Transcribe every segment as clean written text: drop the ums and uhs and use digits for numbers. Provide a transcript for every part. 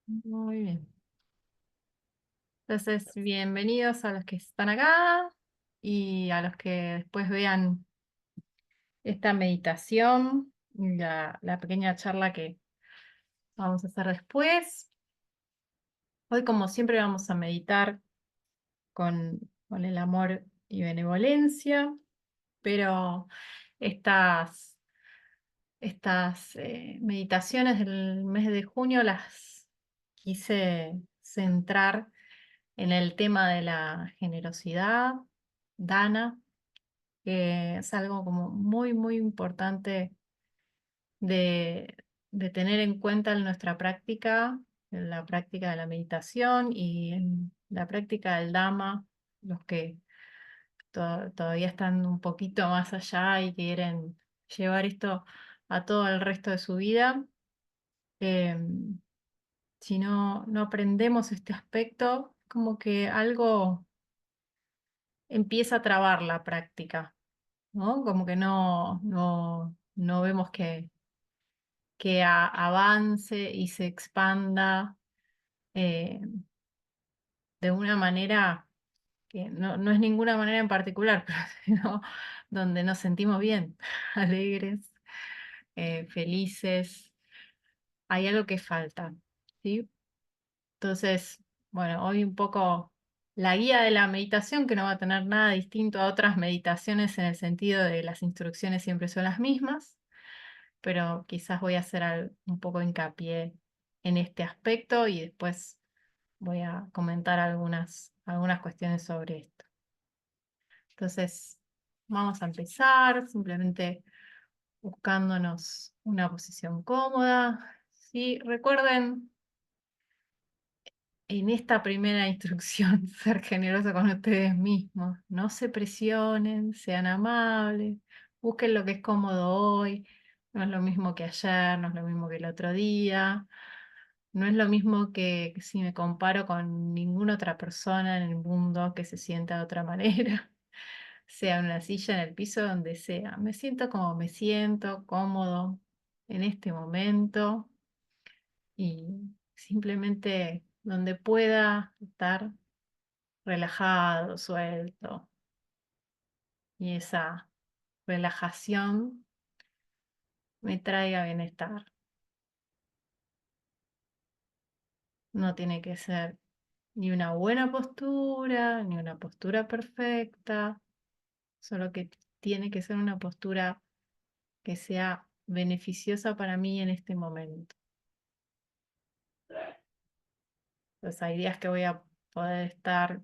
Muy bien. Entonces, bienvenidos a los que están acá y a los que después vean esta meditación, la pequeña charla que vamos a hacer después. Hoy, como siempre, vamos a meditar con el amor y benevolencia, pero estas, estas meditaciones del mes de junio las quise centrar en el tema de la generosidad, Dana, que es algo como muy, muy importante de, de tener en cuenta en nuestra práctica, en la práctica de la meditación y en la práctica del Dhamma, los que todavía están un poquito más allá y quieren llevar esto a todo el resto de su vida. em, si no aprendemos este aspecto, como que algo empieza a trabar la práctica, ¿no? Como que no vemos que avance y se expanda eh, de una manera que no es ninguna manera en particular, pero sino donde nos sentimos bien, alegres, felices. Hay algo que falta, ¿sí? Entonces, bueno, hoy un poco la guía de la meditación, que no va a tener nada distinto a otras meditaciones en el sentido de las instrucciones siempre son las mismas, pero quizás voy a hacer un poco hincapié en este aspecto y después voy a comentar algunas cuestiones sobre esto. Entonces, vamos a empezar simplemente buscándonos una posición cómoda. Sí, recuerden en esta primera instrucción, ser generoso con ustedes mismos. No se presionen, sean amables, busquen lo que es cómodo hoy. No es lo mismo que ayer, no es lo mismo que el otro día. No es lo mismo que si me comparo con ninguna otra persona en el mundo que se sienta de otra manera, sea en una silla, en el piso, donde sea. Me siento como me siento, cómodo en este momento y simplemente donde pueda estar relajado, suelto. Y esa relajación me traiga bienestar. No tiene que ser ni una buena postura, ni una postura perfecta, solo que tiene que ser una postura que sea beneficiosa para mí en este momento. Pues hay días que voy a poder estar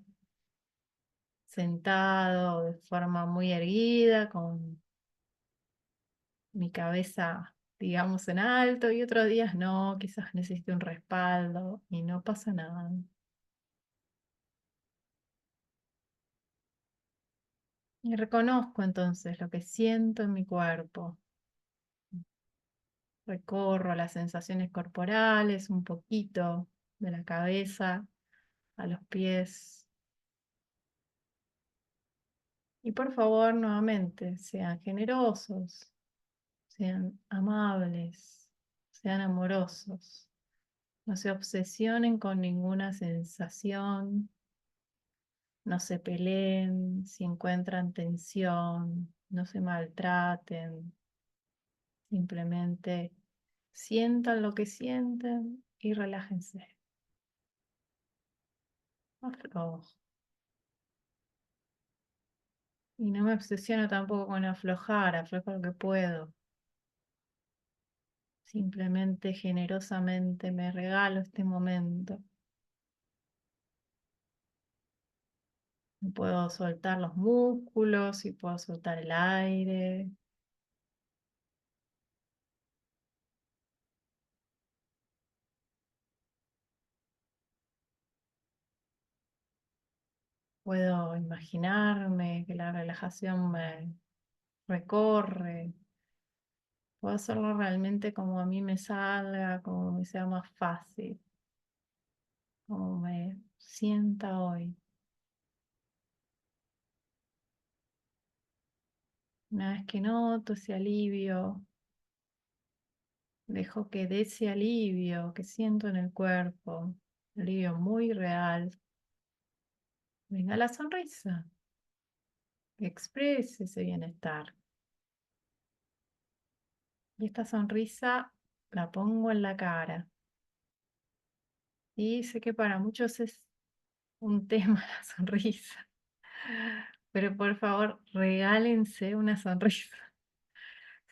sentado de forma muy erguida, con mi cabeza, digamos, en alto, y otros días no, quizás necesite un respaldo y no pasa nada. Y reconozco entonces lo que siento en mi cuerpo. Recorro las sensaciones corporales un poquito, de la cabeza a los pies. Y por favor, nuevamente, sean generosos, sean amables, sean amorosos. No se obsesionen con ninguna sensación, no se peleen si encuentran tensión, no se maltraten, simplemente sientan lo que sienten y relájense. Aflojo. Y no me obsesiono tampoco con aflojar, aflojo lo que puedo. Simplemente generosamente me regalo este momento. Puedo soltar los músculos y puedo soltar el aire. Puedo imaginarme que la relajación me recorre. Puedo hacerlo realmente como a mí me salga, como me sea más fácil, como me sienta hoy. Una vez que noto ese alivio, Dejo que de ese alivio que siento en el cuerpo, alivio muy real, venga la sonrisa, que exprese ese bienestar. Y esta sonrisa la pongo en la cara. Y sé que para muchos es un tema la sonrisa, pero por favor, regálense una sonrisa.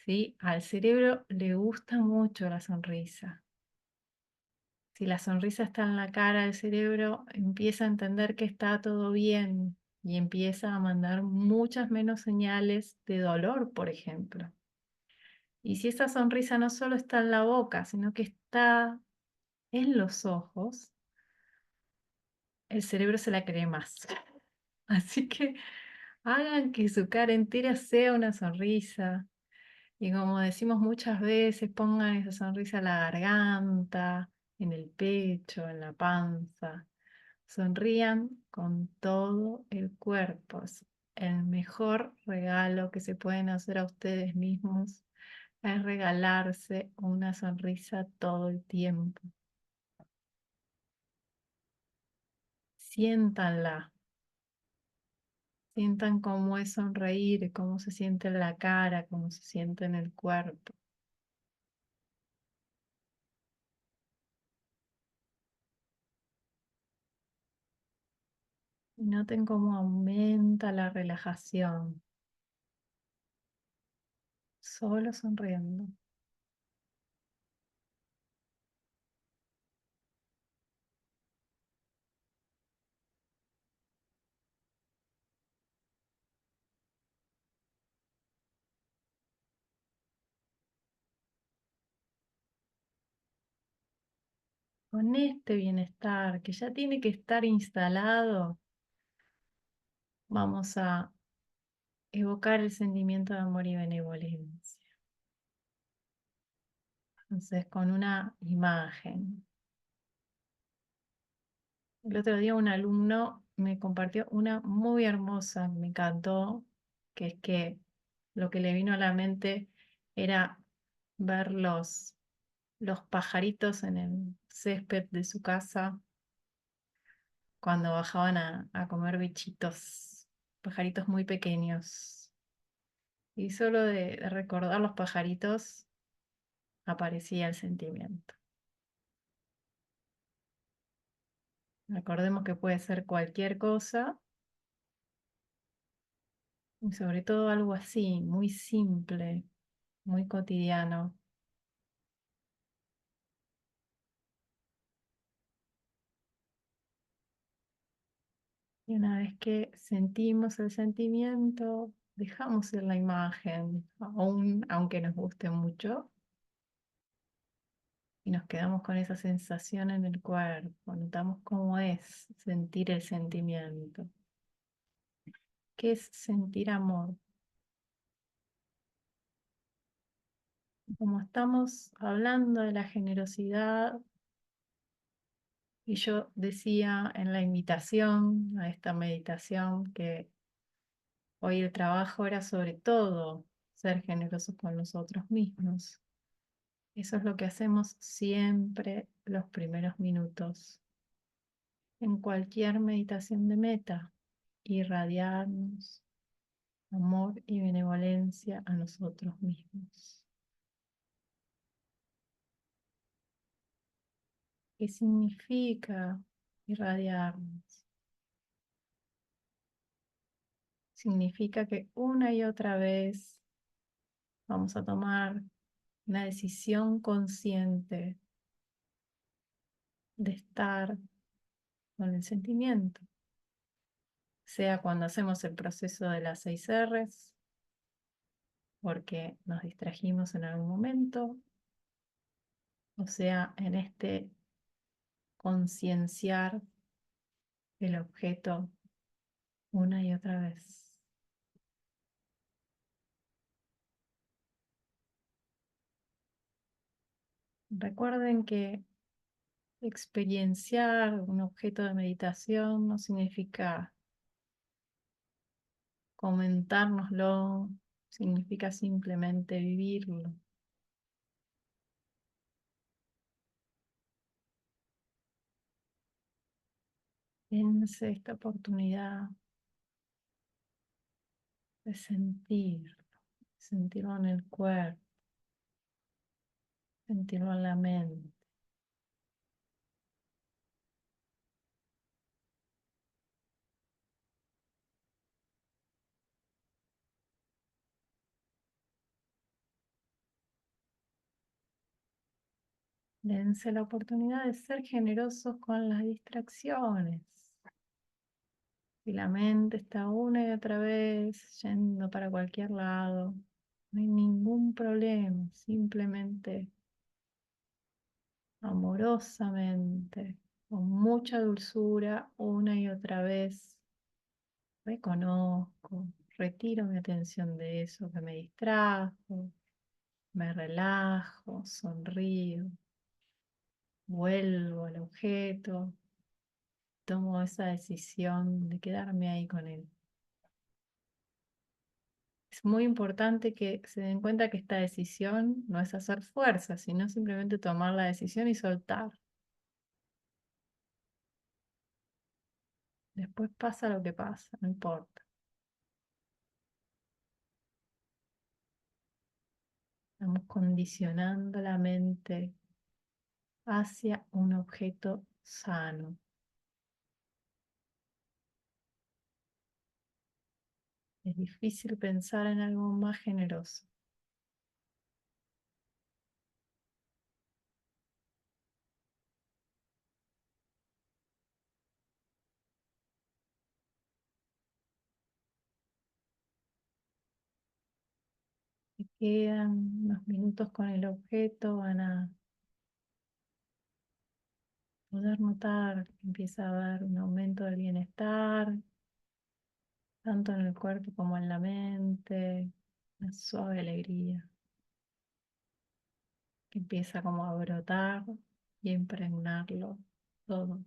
¿Sí? Al cerebro le gusta mucho la sonrisa. Si la sonrisa está en la cara, el cerebro empieza a entender que está todo bien y empieza a mandar muchas menos señales de dolor, por ejemplo. Y si esa sonrisa no solo está en la boca, sino que está en los ojos, el cerebro se la cree más. Así que hagan que su cara entera sea una sonrisa. Y como decimos muchas veces, pongan esa sonrisa en la garganta, en el pecho, en la panza. Sonrían con todo el cuerpo. Es el mejor regalo que se pueden hacer a ustedes mismos es regalarse una sonrisa todo el tiempo. Siéntanla, sientan cómo es sonreír, cómo se siente en la cara, cómo se siente en el cuerpo. Y noten cómo aumenta la relajación, solo sonriendo. Con este bienestar que ya tiene que estar instalado, vamos a evocar el sentimiento de amor y benevolencia. Entonces, con una imagen. El otro día un alumno me compartió una muy hermosa, me encantó, que es que lo que le vino a la mente era ver los pajaritos en el césped de su casa cuando bajaban a comer bichitos, pajaritos muy pequeños. Y solo de recordar los pajaritos aparecía el sentimiento. Recordemos que puede ser cualquier cosa y sobre todo algo así, muy simple, muy cotidiano. Y una vez que sentimos el sentimiento, dejamos ir la imagen, aún aunque nos guste mucho, y nos quedamos con esa sensación en el cuerpo. Notamos cómo es sentir el sentimiento. ¿Qué es sentir amor? Como estamos hablando de la generosidad, y yo decía en la invitación a esta meditación que hoy el trabajo era sobre todo ser generosos con nosotros mismos. Eso es lo que hacemos siempre los primeros minutos en cualquier meditación de meta, irradiarnos amor y benevolencia a nosotros mismos. ¿Qué significa irradiarnos? Significa que una y otra vez vamos a tomar una decisión consciente de estar con el sentimiento, sea cuando hacemos el proceso de las 6 R's, porque nos distrajimos en algún momento, o sea, en este concienciar el objeto una y otra vez. Recuerden que experienciar un objeto de meditación no significa comentárnoslo, significa simplemente vivirlo. Dense esta oportunidad de sentirlo en el cuerpo, sentirlo en la mente. Dense la oportunidad de ser generosos con las distracciones. Si la mente está una y otra vez yendo para cualquier lado, no hay ningún problema, simplemente amorosamente, con mucha dulzura, una y otra vez, reconozco, retiro mi atención de eso que me distrajo, me relajo, sonrío, vuelvo al objeto, tomo esa decisión de quedarme ahí con él. Es muy importante que se den cuenta que esta decisión no es hacer fuerza, sino simplemente tomar la decisión y soltar. Después pasa lo que pasa, no importa. Estamos condicionando la mente hacia un objeto sano. Es difícil pensar en algo más generoso. Me quedan unos minutos con el objeto, van a poder notar que empieza a haber un aumento del bienestar, tanto en el cuerpo como en la mente, una suave alegría que empieza como a brotar y a impregnarlo todo.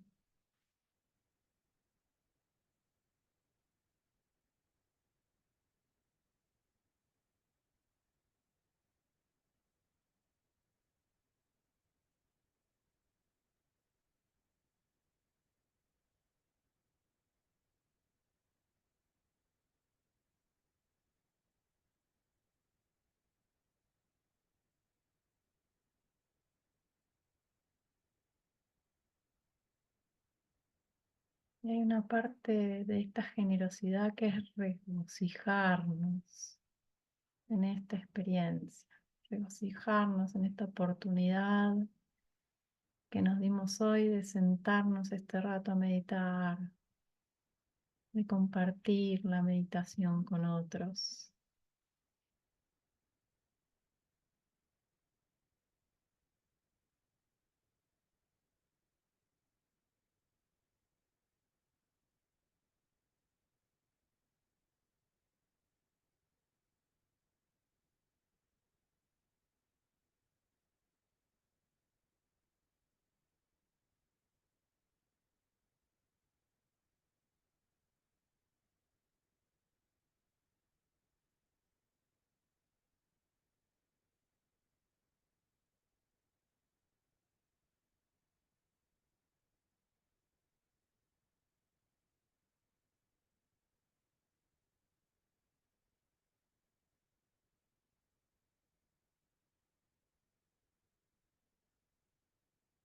Y hay una parte de esta generosidad que es regocijarnos en esta experiencia, regocijarnos en esta oportunidad que nos dimos hoy de sentarnos este rato a meditar, de compartir la meditación con otros.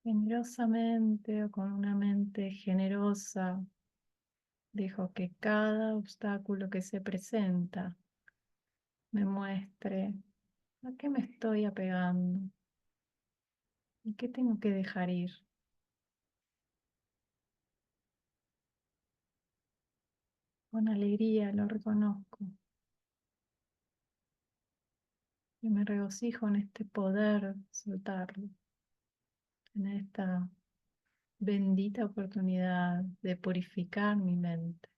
Generosamente o con una mente generosa, dejo que cada obstáculo que se presenta me muestre a qué me estoy apegando y qué tengo que dejar ir. Con alegría lo reconozco y me regocijo en este poder soltarlo, en esta bendita oportunidad de purificar mi mente.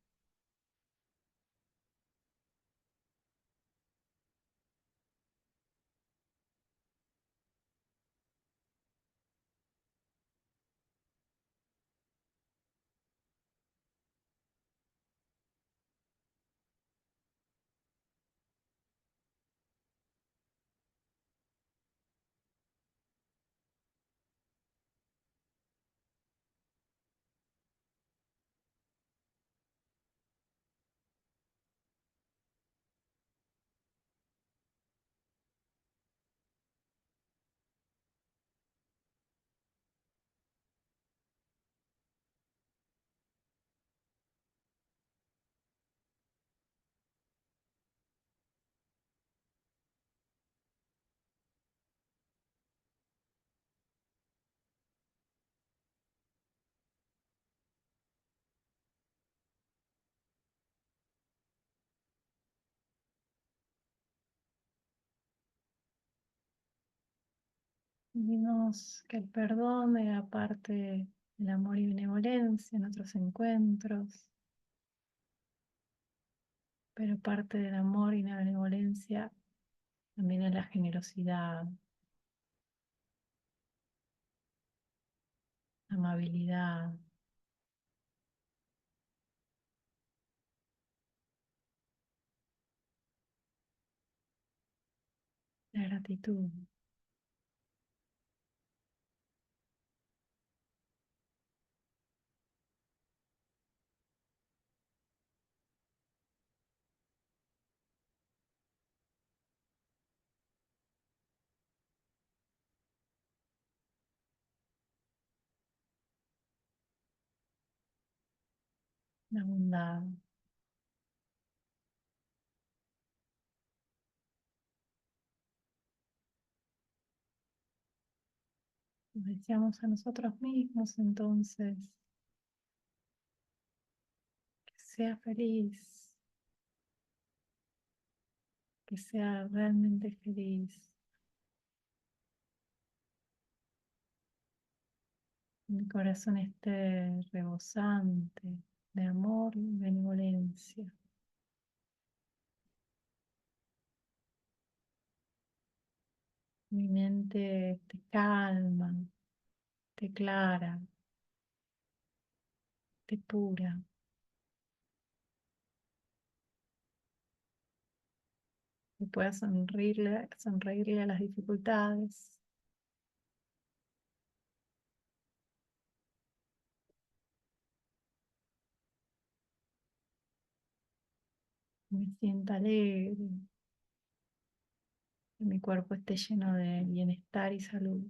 Vimos que el perdón era parte del amor y benevolencia en otros encuentros, pero parte del amor y la benevolencia también es la generosidad, la amabilidad, la gratitud. La bondad. Nos decíamos a nosotros mismos entonces que sea feliz, que sea realmente feliz. Mi corazón esté rebosante de amor y benevolencia. Mi mente esté calma, esté clara, esté pura. Que pueda sonreírle a las dificultades. Me sienta alegre, que mi cuerpo esté lleno de bienestar y salud.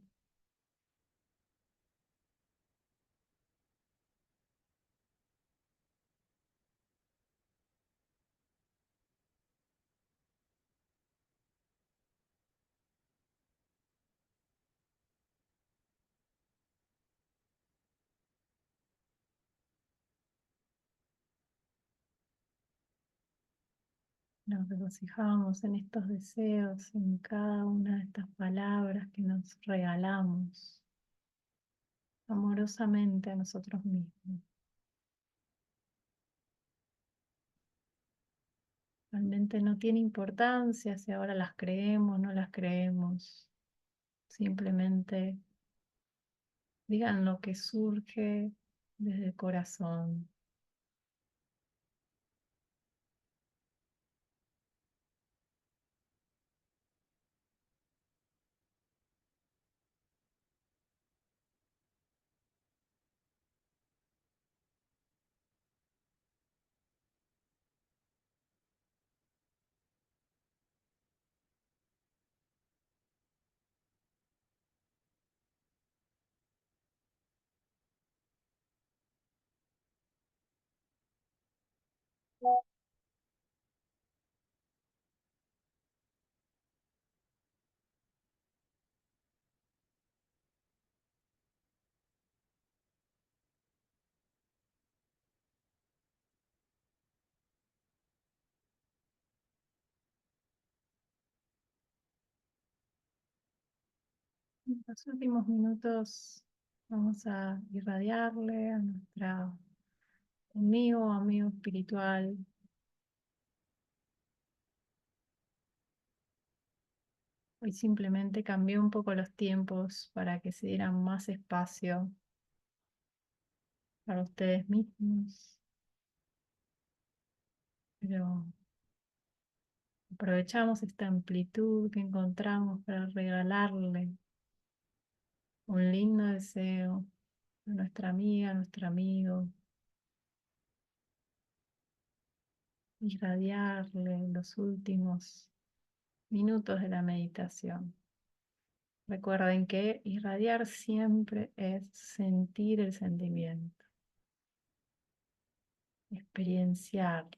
Nos regocijamos en estos deseos, en cada una de estas palabras que nos regalamos amorosamente a nosotros mismos. Realmente no tiene importancia si ahora las creemos o no las creemos. Simplemente digan lo que surge desde el corazón. En los últimos minutos vamos a irradiarle a nuestra amigo espiritual. Hoy simplemente cambié un poco los tiempos para que se dieran más espacio para ustedes mismos, pero aprovechamos esta amplitud que encontramos para regalarle un lindo deseo a nuestra amiga, a nuestro amigo, irradiarle los últimos minutos de la meditación. Recuerden que irradiar siempre es sentir el sentimiento, experienciar,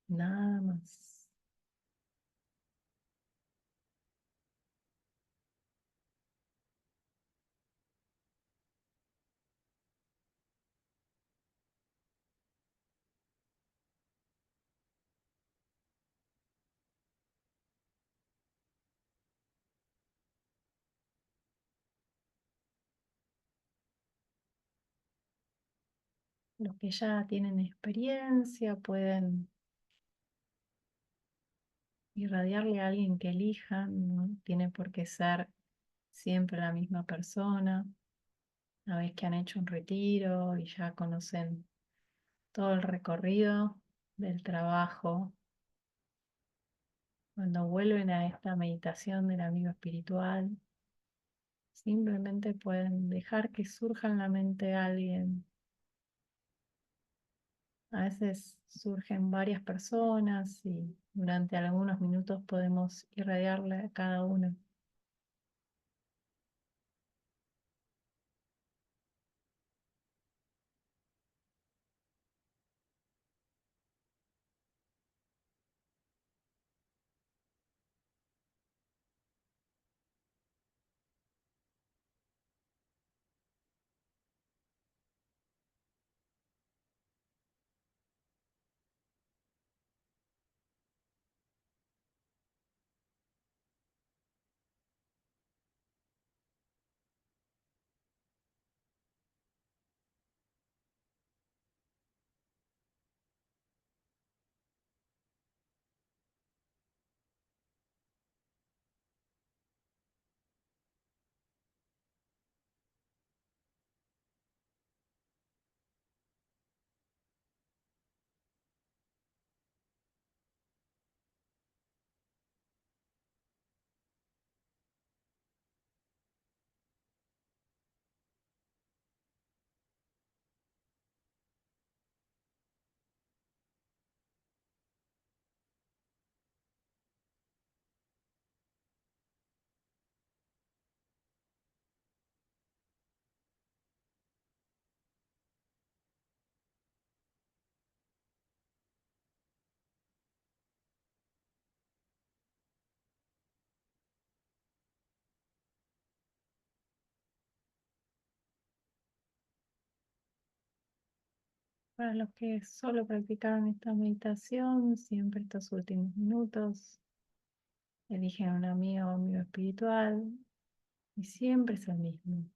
nada más. Los que ya tienen experiencia pueden irradiarle a alguien que elijan, no tiene por qué ser siempre la misma persona. Una vez que han hecho un retiro y ya conocen todo el recorrido del trabajo, cuando vuelven a esta meditación del amigo espiritual, simplemente pueden dejar que surja en la mente de alguien. A veces surgen varias personas y durante algunos minutos podemos irradiarle a cada uno. Para los que solo practicaron esta meditación, siempre estos últimos minutos, eligen un amigo o amigo espiritual y siempre es el mismo.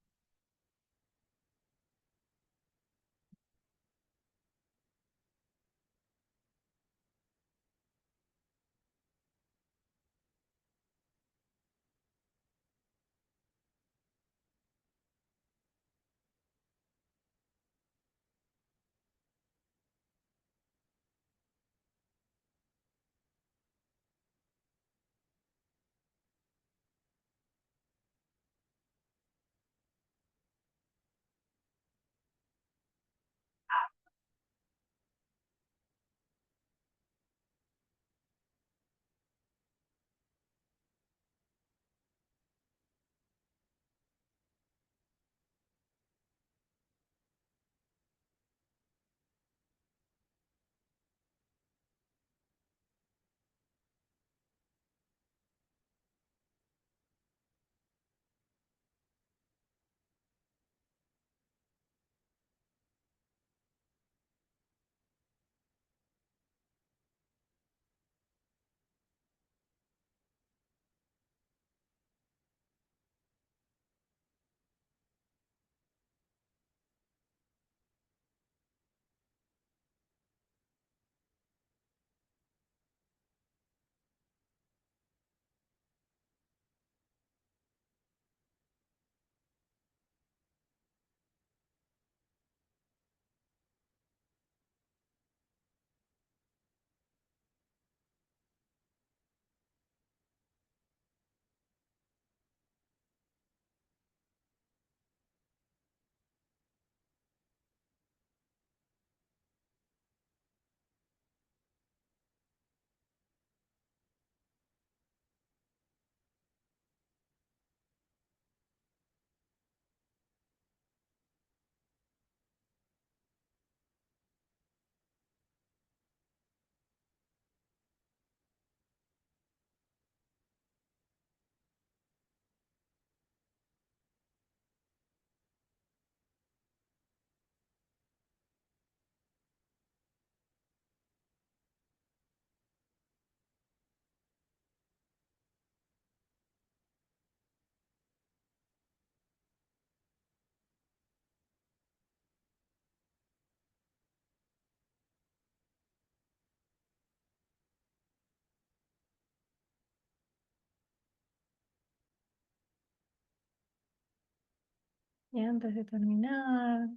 Y antes de terminar,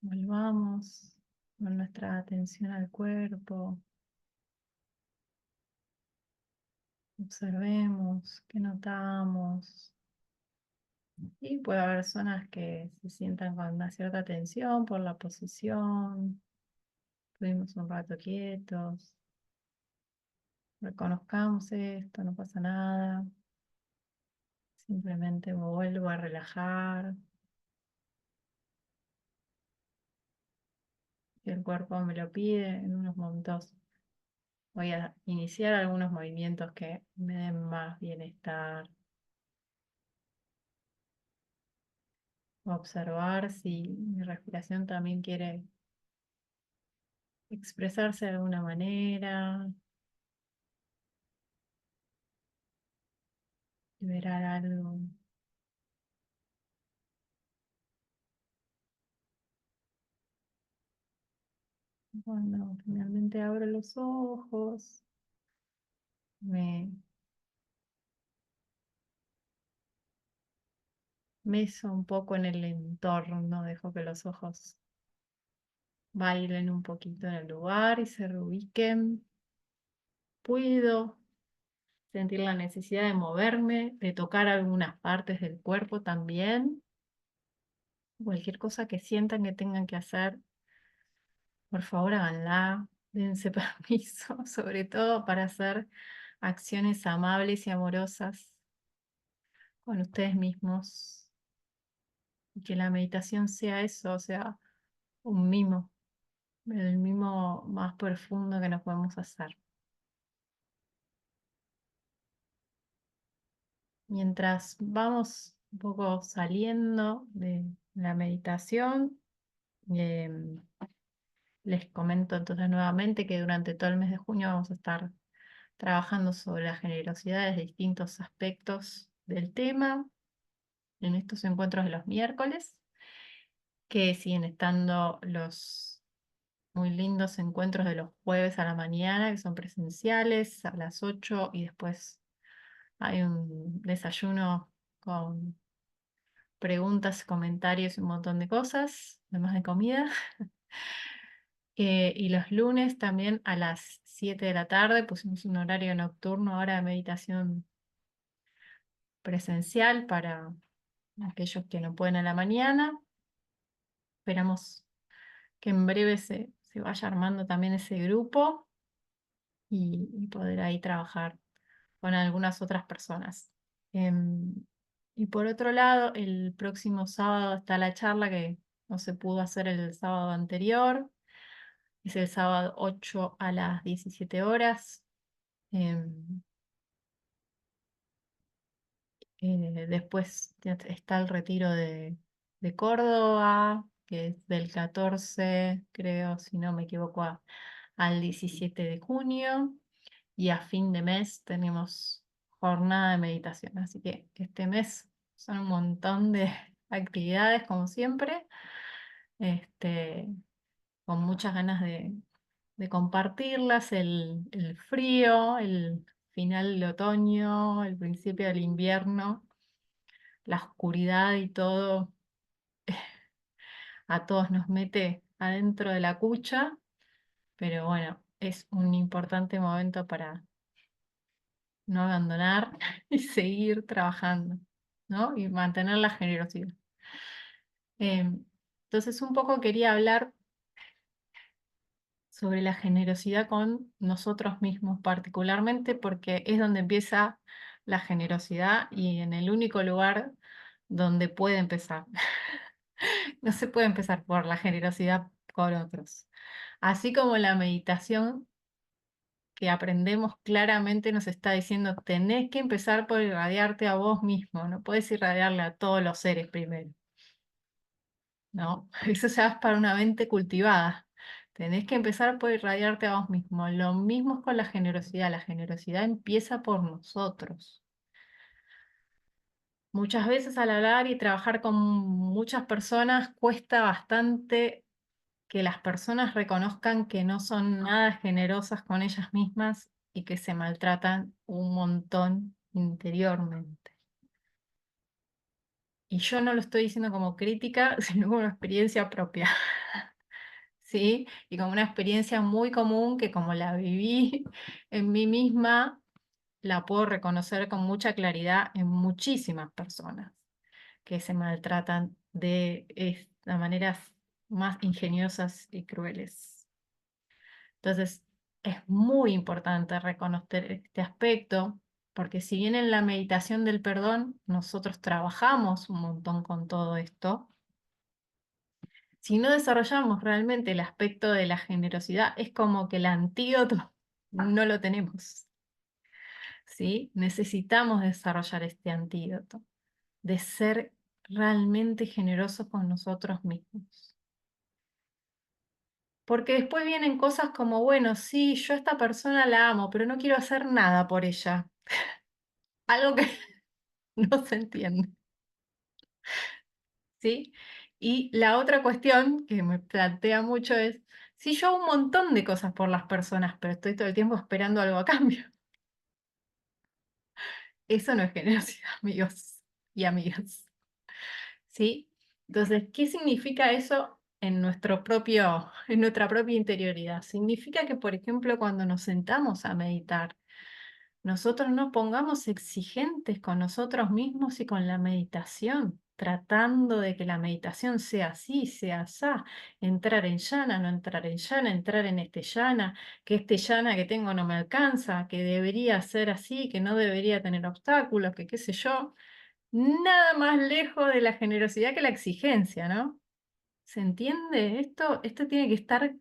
volvamos con nuestra atención al cuerpo. Observemos qué notamos. Y puede haber zonas que se sientan con una cierta tensión por la posición. Estuvimos un rato quietos. Reconozcamos esto, no pasa nada. Simplemente me vuelvo a relajar. Si el cuerpo me lo pide, en unos momentos voy a iniciar algunos movimientos que me den más bienestar. Observar si mi respiración también quiere expresarse de alguna manera, liberar algo. Cuando finalmente abro los ojos, me meso un poco en el entorno, dejo que los ojos bailen un poquito en el lugar y se reubiquen. Puedo sentir la necesidad de moverme, de tocar algunas partes del cuerpo también. Cualquier cosa que sientan que tengan que hacer, por favor háganla, dense permiso, sobre todo para hacer acciones amables y amorosas con ustedes mismos. Y que la meditación sea eso, o sea, un mimo, el mimo más profundo que nos podemos hacer. Mientras vamos un poco saliendo de la meditación, em, les comento entonces nuevamente que durante todo el mes de junio vamos a estar trabajando sobre la generosidad desde distintos aspectos del tema en estos encuentros de los miércoles, que siguen estando los muy lindos encuentros de los jueves a la mañana, que son presenciales a las 8 y después hay un desayuno con preguntas, comentarios y un montón de cosas, además de comida. Y los lunes también a las 7 de la tarde pusimos un horario nocturno ahora de meditación presencial para aquellos que no pueden a la mañana. Esperamos que en breve se vaya armando también ese grupo y poder ahí trabajar con algunas otras personas. Em, y por otro lado, el próximo sábado está la charla que no se pudo hacer el sábado anterior. Es el sábado 8 a las 17 horas. Em, Después está el retiro de Córdoba, que es del 14, creo, si no me equivoco, al 17 de junio. Y a fin de mes tenemos jornada de meditación. Así que este mes son un montón de actividades, como siempre, este, con muchas ganas de compartirlas. El frío, el final del otoño, el principio del invierno, la oscuridad y todo, a todos nos mete adentro de la cucha, pero bueno, es un importante momento para no abandonar y seguir trabajando, ¿no? Y mantener la generosidad. Entonces, un poco quería hablar sobre la generosidad con nosotros mismos, particularmente porque es donde empieza la generosidad y en el único lugar donde puede empezar. No se puede empezar por la generosidad con otros. Así como la meditación que aprendemos claramente nos está diciendo, tenés que empezar por irradiarte a vos mismo, no puedes irradiarle a todos los seres primero, ¿no? Eso ya es para una mente cultivada. Tenés que empezar por irradiarte a vos mismo. Lo mismo es con la generosidad empieza por nosotros. Muchas veces al hablar y trabajar con muchas personas cuesta bastante que las personas reconozcan que no son nada generosas con ellas mismas y que se maltratan un montón interiormente. y yo no lo estoy diciendo como crítica, sino como una experiencia propia, ¿sí? Y como una experiencia muy común que como la viví en mí misma, la puedo reconocer con mucha claridad en muchísimas personas que se maltratan de maneras más ingeniosas y crueles. Entonces, es muy importante reconocer este aspecto, porque si bien en la meditación del perdón nosotros trabajamos un montón con todo esto, si no desarrollamos realmente el aspecto de la generosidad, es como que el antídoto no lo tenemos, ¿sí? Necesitamos desarrollar este antídoto de ser realmente generosos con nosotros mismos. Porque después vienen cosas como, bueno, sí, yo a esta persona la amo, pero no quiero hacer nada por ella. Algo que no se entiende, ¿sí? Y la otra cuestión que me plantea mucho es, si yo hago un montón de cosas por las personas, pero estoy todo el tiempo esperando algo a cambio, eso no es generosidad, amigos y amigas, ¿sí? Entonces, ¿qué significa eso en nuestra propia interioridad? Significa que, por ejemplo, cuando nos sentamos a meditar, nosotros nos pongamos exigentes con nosotros mismos y con la meditación, tratando de que la meditación sea así, sea asá, entrar en llana, no entrar en llana, entrar en este llana, que este llana que tengo no me alcanza, que debería ser así, que no debería tener obstáculos, que qué sé yo. Nada más lejos de la generosidad que la exigencia, ¿no? ¿Se entiende? Esto tiene que estar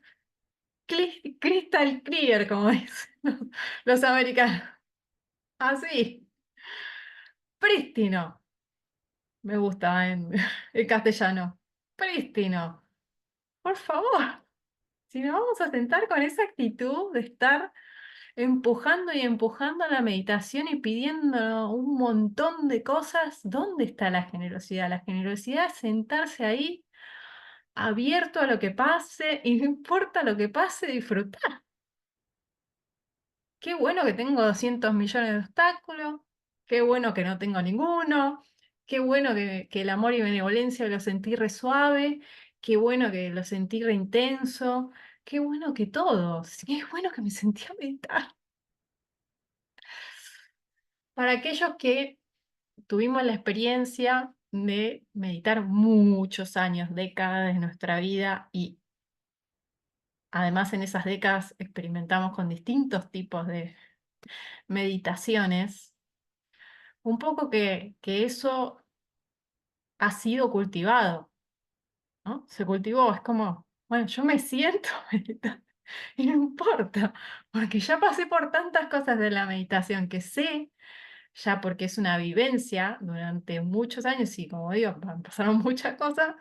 crystal clear, como dicen los americanos. Así, prístino. Me gusta en castellano. Prístino. Por favor. Si nos vamos a sentar con esa actitud de estar empujando y empujando la meditación y pidiendo un montón de cosas, ¿dónde está la generosidad? La generosidad es sentarse ahí abierto a lo que pase y no importa lo que pase, disfrutar. Qué bueno que tengo 200 millones de obstáculos, qué bueno que no tengo ninguno, qué bueno que el amor y benevolencia lo sentí re suave, qué bueno que lo sentí re intenso, qué bueno que todo, qué bueno que me sentí a meditar. Para aquellos que tuvimos la experiencia de meditar muchos años, décadas de nuestra vida y además en esas décadas experimentamos con distintos tipos de meditaciones, un poco que eso ha sido cultivado, ¿no? Se cultivó, es como, bueno, yo me siento a meditar y no importa, porque ya pasé por tantas cosas de la meditación que sé, ya porque es una vivencia durante muchos años y como digo, pasaron muchas cosas,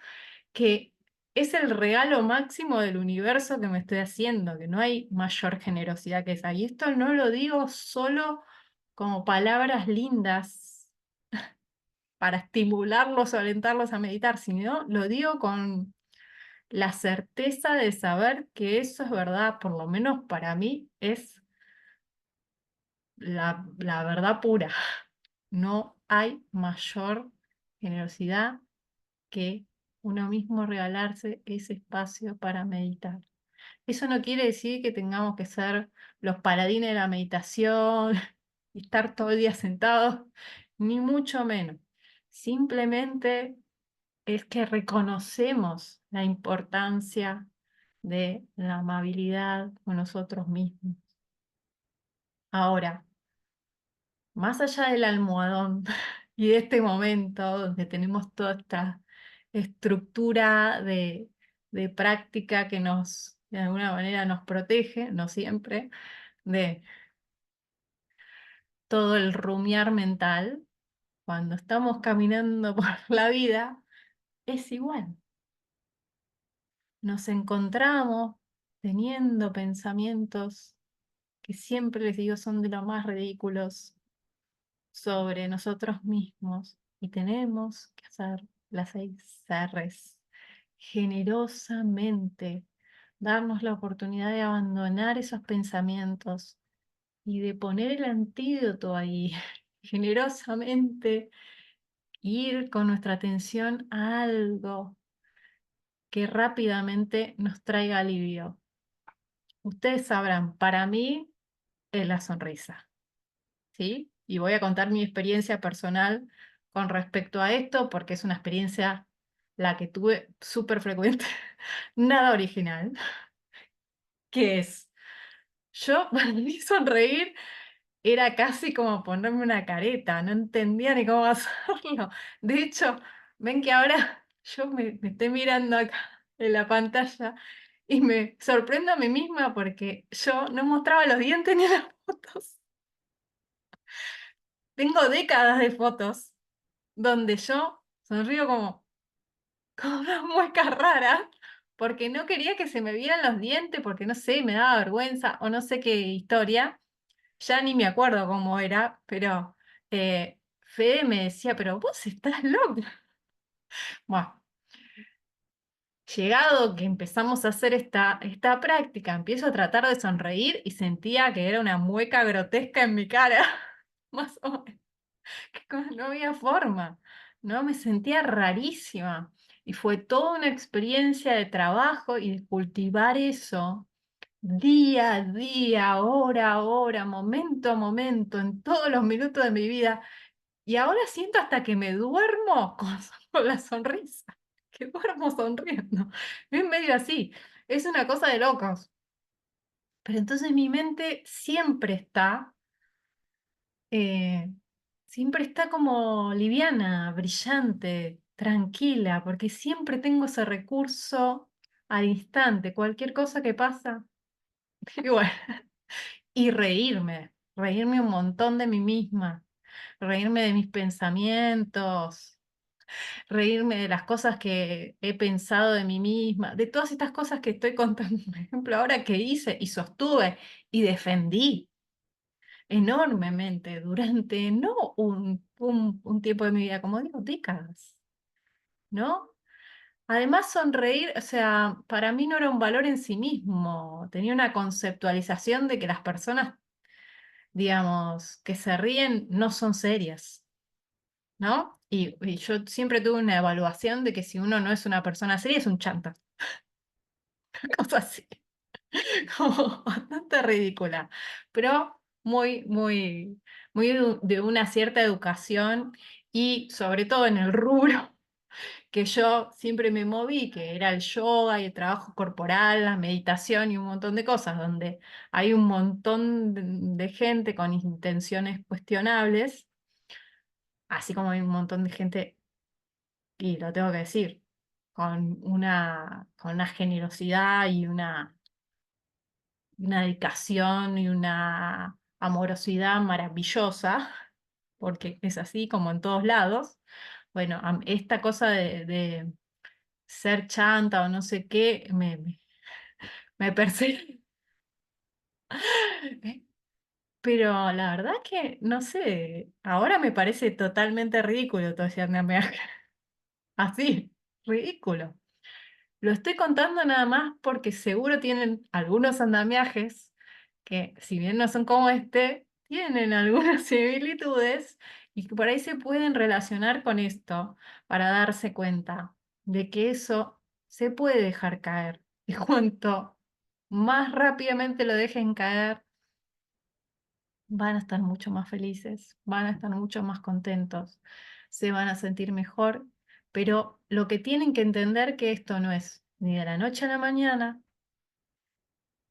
que es el regalo máximo del universo que me estoy haciendo, que no hay mayor generosidad que esa. Y esto no lo digo solo como palabras lindas para estimularlos o alentarlos a meditar, sino lo digo con la certeza de saber que eso es verdad, por lo menos para mí es la verdad pura. No hay mayor generosidad que uno mismo regalarse ese espacio para meditar. Eso no quiere decir que tengamos que ser los paladines de la meditación y estar todo el día sentados, ni mucho menos. Simplemente es que reconocemos la importancia de la amabilidad con nosotros mismos. Ahora, más allá del almohadón y de este momento donde tenemos toda esta estructura de práctica que de alguna manera nos protege, no siempre, de todo el rumiar mental, cuando estamos caminando por la vida, es igual. Nos encontramos teniendo pensamientos que siempre les digo son de lo más ridículos sobre nosotros mismos y tenemos que hacer las 6 R's generosamente, darnos la oportunidad de abandonar esos pensamientos y de poner el antídoto ahí generosamente Ir con nuestra atención a algo que rápidamente nos traiga alivio. Ustedes sabrán, para mí es la sonrisa, ¿sí? Y voy a contar mi experiencia personal con respecto a esto, porque es una experiencia la que tuve súper frecuente, nada original, que es, yo para mí sonreír era casi como ponerme una careta, no entendía ni cómo hacerlo. De hecho, ven que ahora yo me estoy mirando acá en la pantalla y me sorprendo a mí misma porque yo no mostraba los dientes ni en las fotos. Tengo décadas de fotos donde yo sonrío como con una mueca rara, porque no quería que se me vieran los dientes, porque no sé, me daba vergüenza o no sé qué historia. Ya ni me acuerdo cómo era, pero Fede me decía, pero vos estás loca. Bueno, llegado que empezamos a hacer esta práctica, empiezo a tratar de sonreír y sentía que era una mueca grotesca en mi cara, más o menos, no había forma, ¿no? Me sentía rarísima. Y fue toda una experiencia de trabajo y de cultivar eso día a día, hora a hora, momento a momento, en todos los minutos de mi vida. Y ahora siento hasta que me duermo con la sonrisa, que duermo sonriendo. Es medio así, es una cosa de locos. Pero entonces mi mente eh, siempre está como liviana, brillante, tranquila, porque siempre tengo ese recurso al instante, cualquier cosa que pasa. Y bueno, y reírme un montón de mí misma, reírme de mis pensamientos, reírme de las cosas que he pensado de mí misma, de todas estas cosas que estoy contando, por ejemplo, ahora que hice y sostuve y defendí enormemente durante no un tiempo de mi vida, como digo, décadas, ¿no? Además, sonreír, o sea, para mí no era un valor en sí mismo, tenía una conceptualización de que las personas, digamos, que se ríen no son serias, ¿no? Y yo siempre tuve una evaluación de que si uno no es una persona seria, es un chanta, cosas así, como bastante ridícula, pero muy de una cierta educación y sobre todo en el rubro que yo siempre me moví, que era el yoga y el trabajo corporal, la meditación y un montón de cosas, donde hay un montón de gente con intenciones cuestionables, así como hay un montón de gente, y lo tengo que decir, con una generosidad y una dedicación y una amorosidad maravillosa, porque es así como en todos lados. Bueno, esta cosa de ser chanta o no sé qué, me persigue. Pero la verdad que, no sé, ahora me parece totalmente ridículo todo ese andamiaje. Así, ridículo. Lo estoy contando nada más porque seguro tienen algunos andamiajes que, si bien no son como este, tienen algunas similitudes y que por ahí se pueden relacionar con esto para darse cuenta de que eso se puede dejar caer. Y cuanto más rápidamente lo dejen caer, van a estar mucho más felices, van a estar mucho más contentos, se van a sentir mejor, pero lo que tienen que entender que esto no es ni de la noche a la mañana,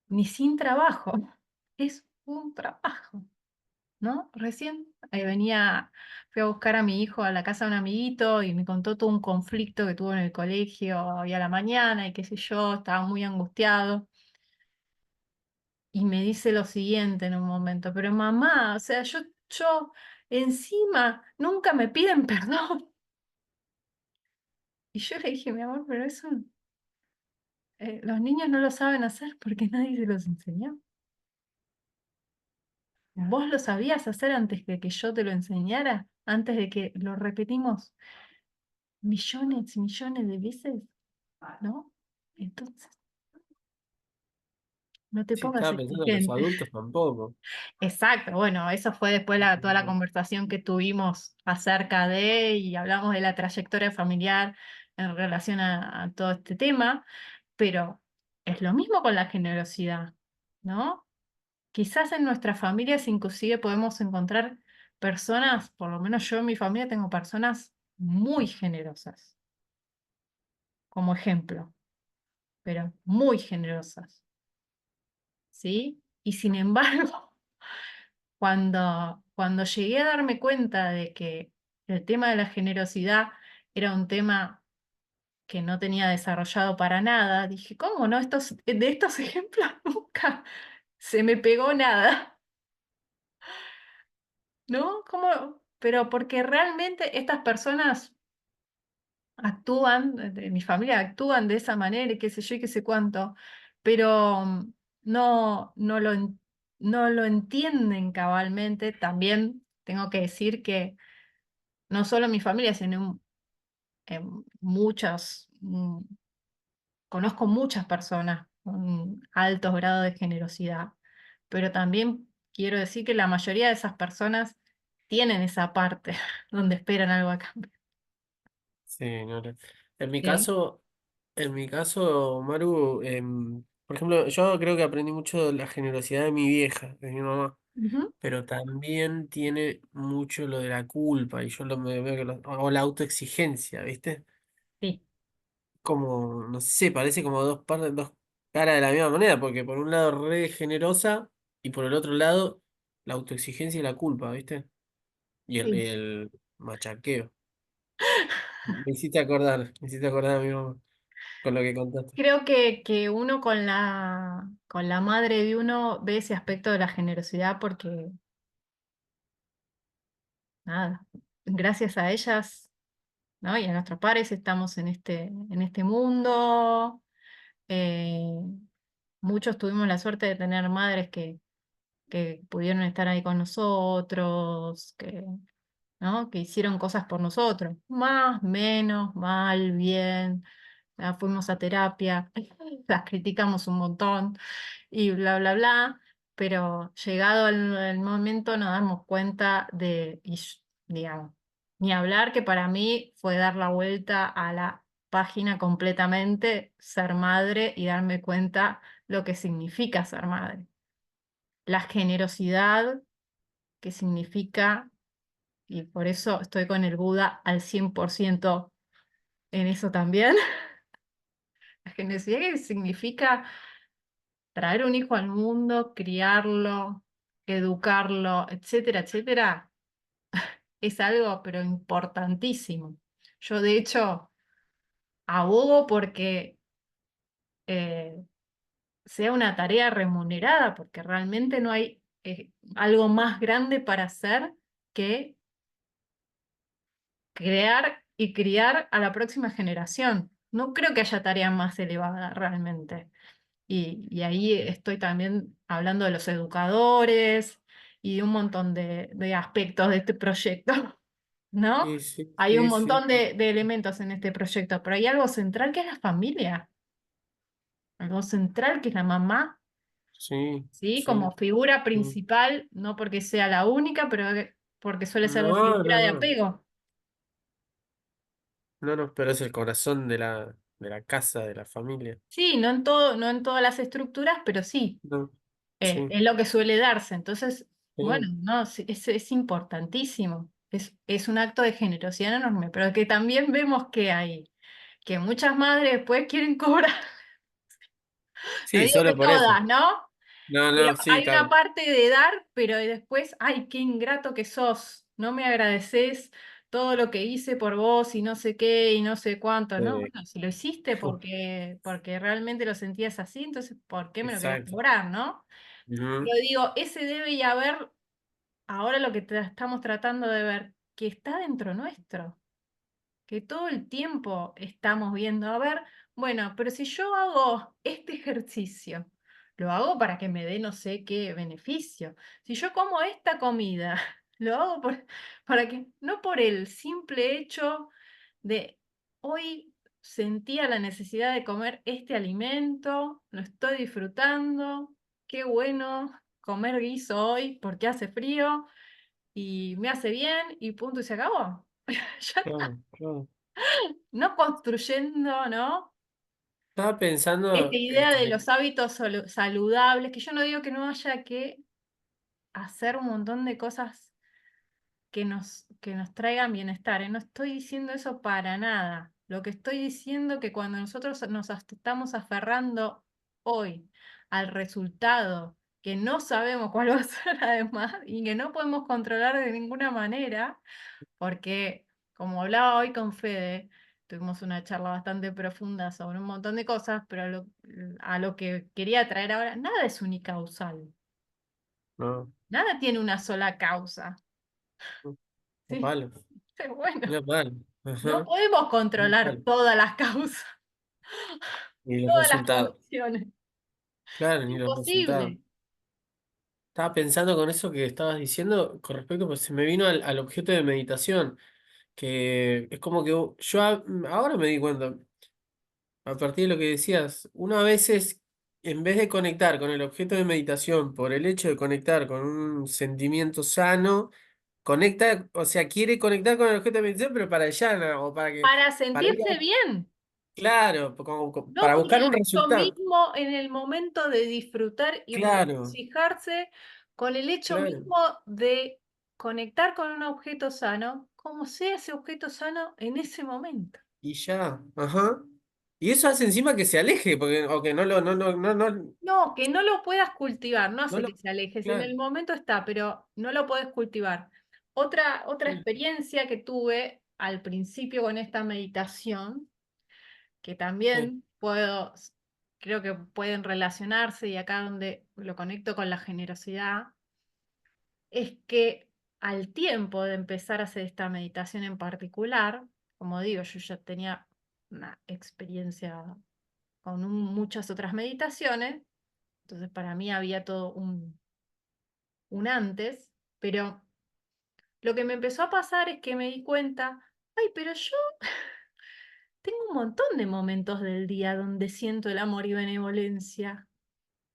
ni sin trabajo, es un trabajo, ¿no? Recién fui a buscar a mi hijo a la casa de un amiguito y me contó todo un conflicto que tuvo en el colegio y a la mañana y qué sé yo, estaba muy angustiado. Y me dice lo siguiente en un momento, pero mamá, o sea, yo encima nunca me piden perdón. Y yo le dije, mi amor, pero eso los niños no lo saben hacer porque nadie se los enseñó. ¿Vos lo sabías hacer antes de que yo te lo enseñara? ¿Antes de que lo repetimos millones y millones de veces? ¿No? Entonces, no te Sí, pongas estaba pensando en los exigente. adultos tampoco. Exacto, bueno, eso fue después toda la conversación que tuvimos acerca de, y hablamos de la trayectoria familiar en relación a todo este tema, pero es lo mismo con la generosidad, ¿no? Quizás en nuestras familias inclusive podemos encontrar personas, por lo menos yo en mi familia tengo personas muy generosas, como ejemplo, pero muy generosas, ¿sí? Y sin embargo, cuando llegué a darme cuenta de que el tema de la generosidad era un tema que no tenía desarrollado para nada, dije, ¿cómo no? De estos ejemplos nunca se me pegó nada, ¿no? ¿Cómo? Pero porque realmente estas personas actúan, de mi familia actúan de esa manera y qué sé yo y qué sé cuánto, pero no, no lo entienden cabalmente. También tengo que decir que no solo en mi familia, sino en muchas, conozco muchas personas con altos grados de generosidad, pero también quiero decir que la mayoría de esas personas tienen esa parte donde esperan algo a cambio. Sí, no, no. ¿Sí? En mi caso, Maru, por ejemplo, yo creo que aprendí mucho de la generosidad de mi vieja, de mi mamá, Ujú. pero también tiene mucho lo de la culpa y yo me veo que o la autoexigencia, ¿viste? Sí. Como, no sé, parece como dos partes, dos caras de la misma moneda, porque por un lado re generosa y por el otro lado la autoexigencia y la culpa, ¿viste? Y Sí. el machaqueo. Me hiciste acordar a mi mamá con lo que contaste. Creo que uno con la madre de uno ve ese aspecto de la generosidad porque, nada, gracias a ellas, ¿no? Y a nuestros padres estamos en este mundo. Eh, muchos tuvimos la suerte de tener madres que pudieron estar ahí con nosotros, ¿no? Que hicieron cosas por nosotros, más, menos, mal, bien. Fuimos a terapia, las criticamos un montón y bla, bla, bla, pero llegado el momento nos damos cuenta digamos, ni hablar que para mí fue dar la vuelta a la página completamente, ser madre y darme cuenta lo que significa ser madre. La generosidad que significa, y por eso estoy con el Buda al 100% en eso también, la generosidad que significa traer un hijo al mundo, criarlo, educarlo, etcétera, etcétera, es algo pero importantísimo. Yo de hecho abogo porque eh, sea una tarea remunerada, porque realmente no hay algo más grande para hacer que crear y criar a la próxima generación. No creo que haya tarea más elevada realmente. Y ahí estoy también hablando de los educadores y de un montón de aspectos de este proyecto, ¿no? Sí, sí, Hay un sí, sí, montón de elementos en este proyecto, pero hay algo central que es la familia, algo central que es la mamá, sí, ¿sí? sí. Como figura Sí. principal, no porque sea la única, pero porque suele ser la No, figura no, de no. apego. No, no, pero es el corazón de la casa, de la familia. Sí, no en todo, no en todas las estructuras, pero sí. No, sí, Es lo que suele darse. Entonces, bueno, sí, no, sí, es importantísimo. Es un acto de generosidad enorme, pero que también vemos que hay, que muchas madres después quieren cobrar. No sí, digo que solo por eso. todas, ¿no? No, Pero no, sí, hay una está. parte de dar, pero después, ay, qué ingrato que sos. No me agradeces todo lo que hice por vos y no sé qué y no sé cuánto, ¿no? eh, Bueno, si lo hiciste uf, porque realmente lo sentías así, entonces, ¿por qué me lo querés exacto. cobrar, no? Ujú. Yo digo, ese debe y haber ahora lo que estamos tratando de ver, que está dentro nuestro, que todo el tiempo estamos viendo, a ver, bueno, pero si yo hago este ejercicio, lo hago para que me dé no sé qué beneficio. Si yo como esta comida, lo hago para que, no por el simple hecho de hoy sentía la necesidad de comer este alimento, lo estoy disfrutando. qué bueno comer guiso hoy porque hace frío y me hace bien y punto y se acabó. Ya está. Claro, claro. No construyendo, ¿no? Estaba Esta pensando, idea de los hábitos saludables, que yo no digo que no haya que hacer un montón de cosas que nos traigan bienestar, ¿eh? No estoy diciendo eso para nada. Lo que estoy diciendo es que cuando nosotros estamos aferrando hoy al resultado que no sabemos cuál va a ser además y que no podemos controlar de ninguna manera, porque como hablaba hoy con Fede, tuvimos una charla bastante profunda sobre un montón de cosas, pero a lo que quería traer ahora, nada es unicausal, no, nada tiene una sola causa. no ¿Sí? palo, Pero bueno. no palo. No Ajá, podemos no controlar palo. todas las causas, Y los todas las resultados, condiciones. claro, ni los resultados. Imposible. Estaba pensando con eso que estabas diciendo con respecto, pues se me vino al objeto de meditación, que es como que yo ahora me di cuenta, a partir de lo que decías, uno a veces, en vez de conectar con el objeto de meditación, por el hecho de conectar con un sentimiento sano, conecta, o sea, quiere conectar con el objeto de meditación, pero para allá, o para que, Para para ir sentirse bien, claro, no para por buscar un el hecho resultado. mismo en el momento de disfrutar y Claro, regocijarse, con el hecho claro, mismo de conectar con un objeto sano, como sea ese objeto sano en ese momento. y ya, ajá. Y eso hace encima que se aleje, porque, o que no lo, no, No, que no lo puedas cultivar, no no hace lo, que se alejes, en claro, el momento está, pero no lo podés cultivar. Otra sí, experiencia que tuve al principio con esta meditación, que sí, también creo que pueden relacionarse y acá donde lo conecto con la generosidad, es que al tiempo de empezar a hacer esta meditación en particular, como digo, yo ya tenía una experiencia con muchas otras meditaciones, entonces para mí había todo un antes, pero lo que me empezó a pasar es que me di cuenta, ay, pero yo tengo un montón de momentos del día donde siento el amor y benevolencia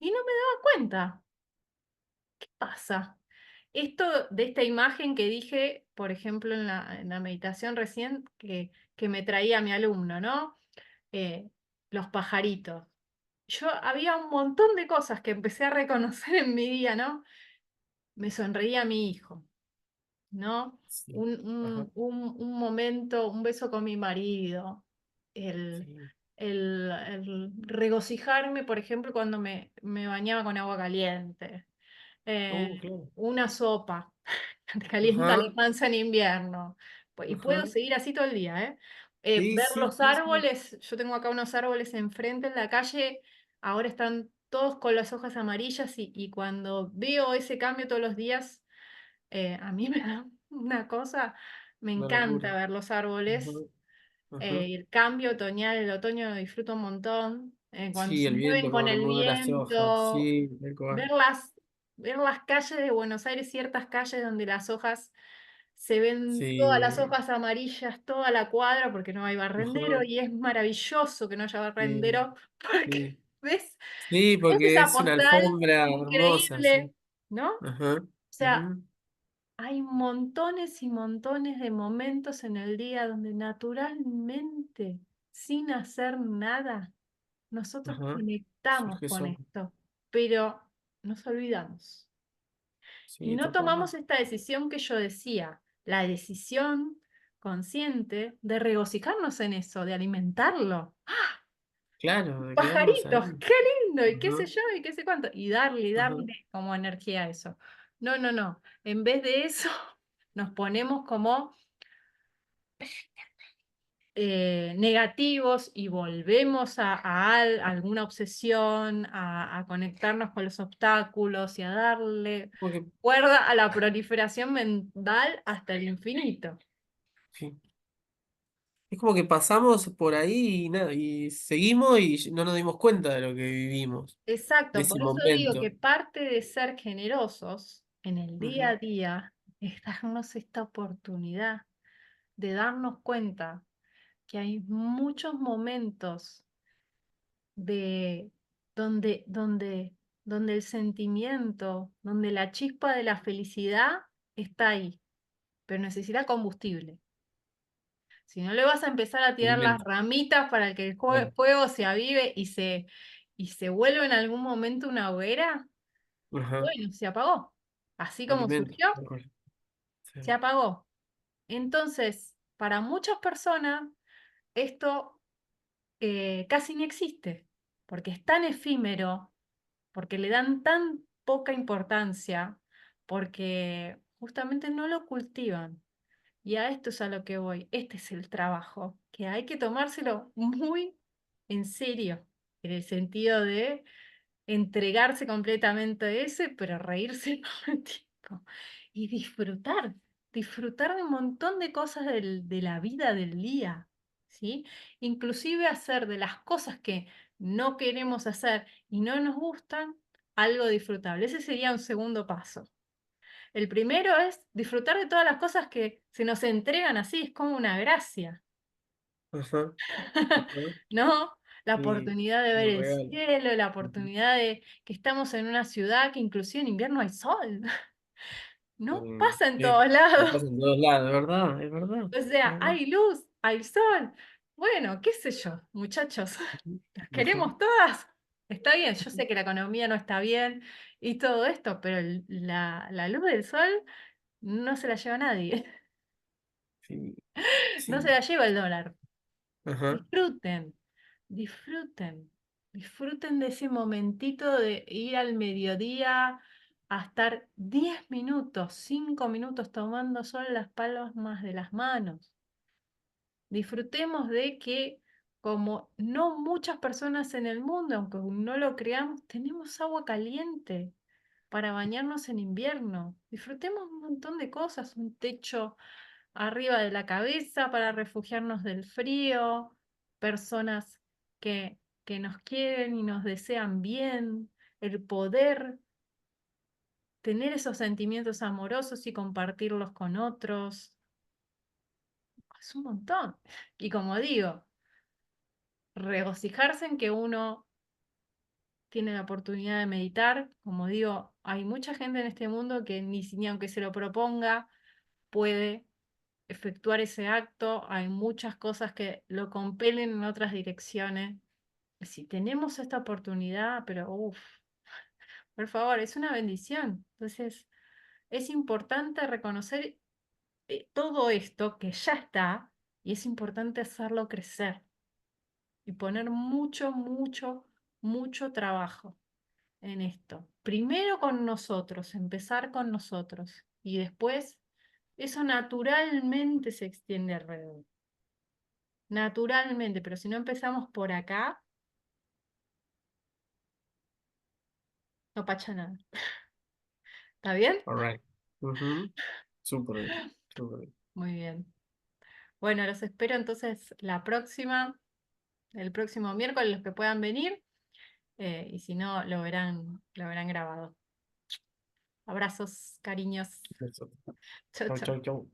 y no me daba cuenta. ¿Qué pasa? Esto de esta imagen que dije, por ejemplo, en la meditación recién, que me traía mi alumno, ¿no? Eh, los pajaritos. Yo había un montón de cosas que empecé a reconocer en mi día, ¿no? Me sonreía mi hijo, ¿no? sí, ajá, Un momento, un beso con mi marido, el, sí, el regocijarme, por ejemplo, cuando me bañaba con agua caliente, eh, claro, una sopa, te calienta la ajá, panza en invierno, y puedo ajá, seguir así todo el día, ¿eh? sí, Ver sí, los sí, sí, árboles, yo tengo acá unos árboles enfrente en la calle, ahora están todos con las hojas amarillas y cuando veo ese cambio todos los días, a mí me da una cosa, me una encanta locura, ver los ajá, árboles, ajá, y el cambio otoñal, el otoño lo disfruto un montón, cuando sí, se el mueven viento, con como el remueve las hojas, viento, sí, tal cual, ver ver las calles de Buenos Aires, ciertas calles donde las hojas se ven todas las sí, hojas amarillas, toda la cuadra, porque no hay barrendero, ajá, y es maravilloso que no haya sí, barrendero, porque sí, ves, sí, ves porque esa es una postal alfombra hermosa, sí, increíble, ¿no? O ajá, sea, ujú, hay montones y montones de momentos en el día donde naturalmente, sin hacer nada, nosotros ajá, conectamos surge con solo, esto, pero nos olvidamos. Y sí, no total, tomamos esta decisión que yo decía, la decisión consciente de regocijarnos en eso, de alimentarlo. claro, de quedarnos Pajaritos, ahí, qué lindo, y qué sé ajá, yo, y qué sé cuánto, y ajá, darle como energía a eso. No, no, no. En vez de eso, nos ponemos como negativos y volvemos alguna obsesión, a conectarnos con los obstáculos y a darle porque, cuerda a la proliferación mental hasta el infinito. sí. Es como que pasamos por ahí y nada, y seguimos y no nos dimos cuenta de lo que vivimos, de Exacto, ese por eso digo que momento. parte de ser generosos en el día Ujú, a día es darnos esta oportunidad de darnos cuenta que hay muchos momentos de donde donde el sentimiento, donde la chispa de la felicidad está ahí, pero necesita combustible. Si no le vas a empezar a tirar las Alimento. ramitas para que el Claro. fuego se avive y se vuelva en algún momento una hoguera, Ajá. bueno, se apagó. Así como Alimento. surgió, Tal cual. Sí. se apagó. Entonces, para muchas personas, esto casi ni existe, porque es tan efímero, porque le dan tan poca importancia, porque justamente no lo cultivan. Y a esto es a lo que voy. Este es el trabajo, que hay que tomárselo muy en serio, en el sentido de entregarse completamente a ese, pero reírse todo el tiempo. Y disfrutar, disfrutar de un montón de cosas de la vida del día, ¿sí? Inclusive hacer de las cosas que no queremos hacer y no nos gustan, algo disfrutable. Ese sería un segundo paso. El primero es disfrutar de todas las cosas que se nos entregan así, es como una gracia. Ajá. Ajá. ¿No? La Y oportunidad de ver un el regalo. cielo, la Ujú. oportunidad de que estamos en una ciudad que inclusive en invierno hay sol. No pasa en Sí. todos Me lados. pasa en todos lados, es verdad, es verdad. O Es sea, verdad. hay luz, hay sol. Bueno, qué sé yo, muchachos, Ujú. ¿las Ajá. queremos todas? Está bien, yo sé que la economía no está bien y todo esto, pero la luz del sol no se la lleva nadie. Sí. No se Sí. la lleva el dólar. Ajá. Disfruten, disfruten, disfruten de ese momentito de ir al mediodía a estar 10 minutos, 5 minutos tomando sol las palmas de las manos. Disfrutemos de que como no muchas personas en el mundo, aunque no lo creamos, tenemos agua caliente para bañarnos en invierno. Disfrutemos un montón de cosas, un techo arriba de la cabeza para refugiarnos del frío, personas que nos quieren y nos desean bien, el poder tener esos sentimientos amorosos y compartirlos con otros. Es un montón. Y como digo, regocijarse en que uno tiene la oportunidad de meditar. Como digo, hay mucha gente en este mundo que ni aunque se lo proponga puede efectuar ese acto. Hay muchas cosas que lo compelen en otras direcciones. Si tenemos esta oportunidad, pero uff, por favor, es una bendición. Entonces, es importante reconocer todo esto que ya está y es importante hacerlo crecer y poner mucho, mucho, mucho trabajo en esto. Primero con nosotros, empezar con nosotros y después eso naturalmente se extiende alrededor. Naturalmente, pero si no empezamos por acá, no pasa nada. ¿Está bien? All right. Ujú. Súper bien. Súper bien. Muy bien. Bueno, los espero entonces la próxima, el próximo miércoles, los que puedan venir, y si no, lo verán grabado. Abrazos, cariños. Eso. Chao, Chau, chao. chau, chau.